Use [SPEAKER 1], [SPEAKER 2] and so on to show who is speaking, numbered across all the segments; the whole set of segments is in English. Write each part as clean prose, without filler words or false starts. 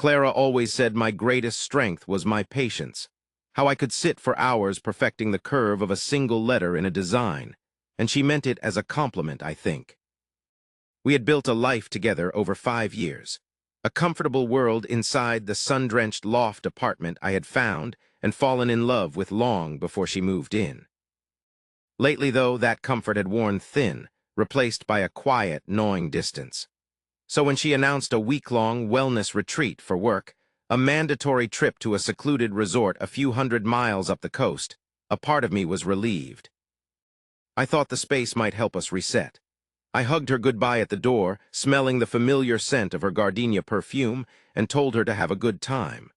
[SPEAKER 1] Clara always said my greatest strength was my patience, how I could sit for hours perfecting the curve of a single letter in a design, and she meant it as a compliment, I think. We had built a life together over 5 years, a comfortable world inside the sun-drenched loft apartment I had found and fallen in love with long before she moved in. Lately, though, that comfort had worn thin, replaced by a quiet, gnawing distance. So when she announced a week-long wellness retreat for work, a mandatory trip to a secluded resort a few hundred miles up the coast, a part of me was relieved. I thought the space might help us reset. I hugged her goodbye at the door, smelling the familiar scent of her gardenia perfume, and told her to have a good time.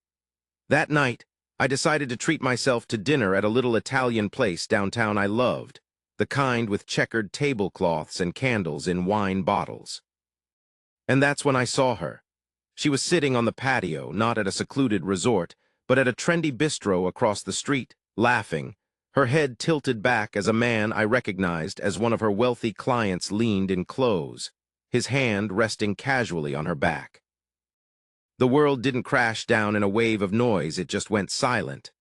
[SPEAKER 1] That night, I decided to treat myself to dinner at a little Italian place downtown I loved, the kind with checkered tablecloths and candles in wine bottles. And that's when I saw her. She was sitting on the patio, not at a secluded resort, but at a trendy bistro across the street, laughing, her head tilted back as a man I recognized as one of her wealthy clients leaned in close, his hand resting casually on her back. The world didn't crash down in a wave of noise, it just went silent.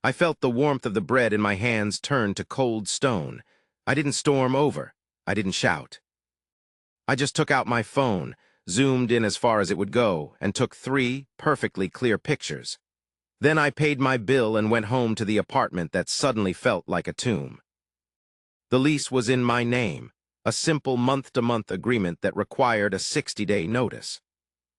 [SPEAKER 1] I felt the warmth of the bread in my hands turn to cold stone. I didn't storm over. I didn't shout. I just took out my phone, zoomed in as far as it would go, and took 3 perfectly clear pictures. Then I paid my bill and went home to the apartment that suddenly felt like a tomb. The lease was in my name, a simple month-to-month agreement that required a 60-day notice.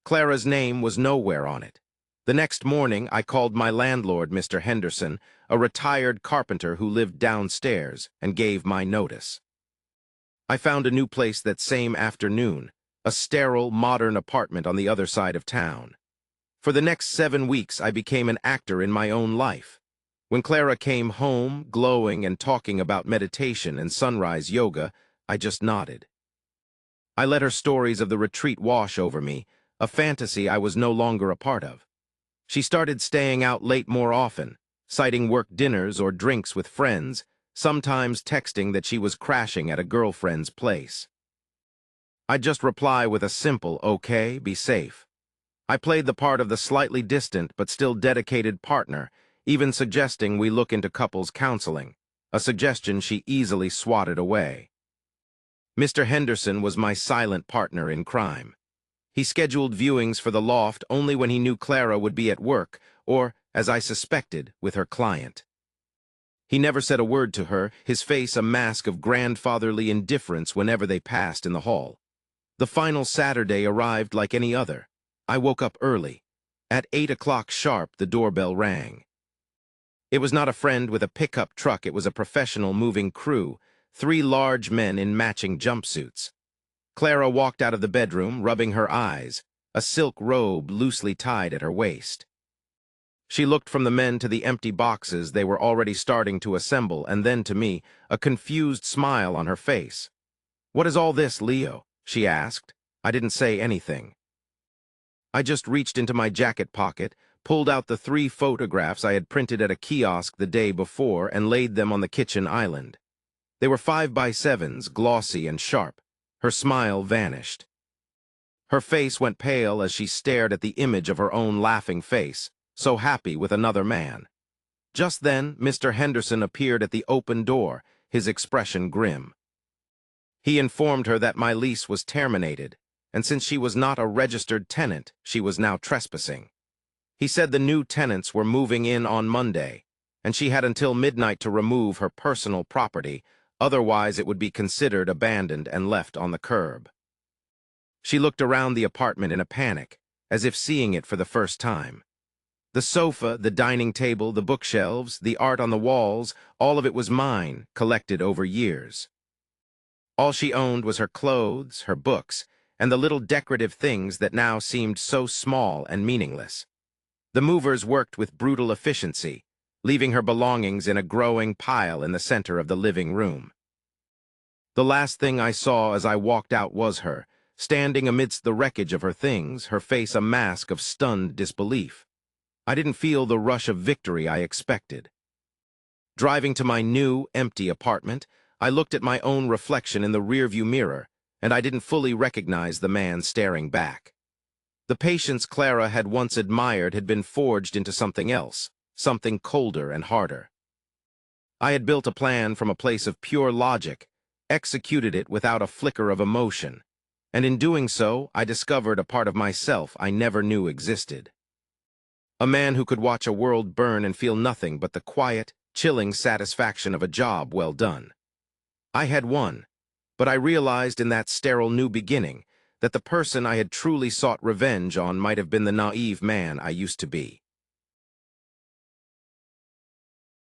[SPEAKER 1] Clara's name was nowhere on it. The next morning, I called my landlord, Mr. Henderson, a retired carpenter who lived downstairs, and gave my notice. I found a new place that same afternoon, a sterile, modern apartment on the other side of town. For the next 7 weeks, I became an actor in my own life. When Clara came home, glowing and talking about meditation and sunrise yoga, I just nodded. I let her stories of the retreat wash over me, a fantasy I was no longer a part of. She started staying out late more often, citing work dinners or drinks with friends, sometimes texting that she was crashing at a girlfriend's place. I'd just reply with a simple, "Okay, be safe." I played the part of the slightly distant but still dedicated partner, even suggesting we look into couples counseling, a suggestion she easily swatted away. Mr. Henderson was my silent partner in crime. He scheduled viewings for the loft only when he knew Clara would be at work, or, as I suspected, with her client. He never said a word to her, his face a mask of grandfatherly indifference whenever they passed in the hall. The final Saturday arrived like any other. I woke up early. At 8 o'clock sharp, the doorbell rang. It was not a friend with a pickup truck, it was a professional moving crew, 3 large men in matching jumpsuits. Clara walked out of the bedroom, rubbing her eyes, a silk robe loosely tied at her waist. She looked from the men to the empty boxes they were already starting to assemble, and then to me, a confused smile on her face. "What is all this, Leo?" she asked. I didn't say anything. I just reached into my jacket pocket, pulled out the 3 photographs I had printed at a kiosk the day before, and laid them on the kitchen island. They were 5x7s, glossy and sharp. Her smile vanished. Her face went pale as she stared at the image of her own laughing face, so happy with another man. Just then, Mr. Henderson appeared at the open door, his expression grim. He informed her that my lease was terminated, and since she was not a registered tenant, she was now trespassing. He said the new tenants were moving in on Monday, and she had until midnight to remove her personal property, otherwise it would be considered abandoned and left on the curb. She looked around the apartment in a panic, as if seeing it for the first time. The sofa, the dining table, the bookshelves, the art on the walls, all of it was mine, collected over years. All she owned was her clothes, her books, and the little decorative things that now seemed so small and meaningless. The movers worked with brutal efficiency, leaving her belongings in a growing pile in the center of the living room. The last thing I saw as I walked out was her, standing amidst the wreckage of her things, her face a mask of stunned disbelief. I didn't feel the rush of victory I expected. Driving to my new, empty apartment, I looked at my own reflection in the rearview mirror, and I didn't fully recognize the man staring back. The patience Clara had once admired had been forged into something else, something colder and harder. I had built a plan from a place of pure logic, executed it without a flicker of emotion, and in doing so, I discovered a part of myself I never knew existed. A man who could watch a world burn and feel nothing but the quiet, chilling satisfaction of a job well done. I had won, but I realized in that sterile new beginning that the person I had truly sought revenge on might have been the naive man I used to be.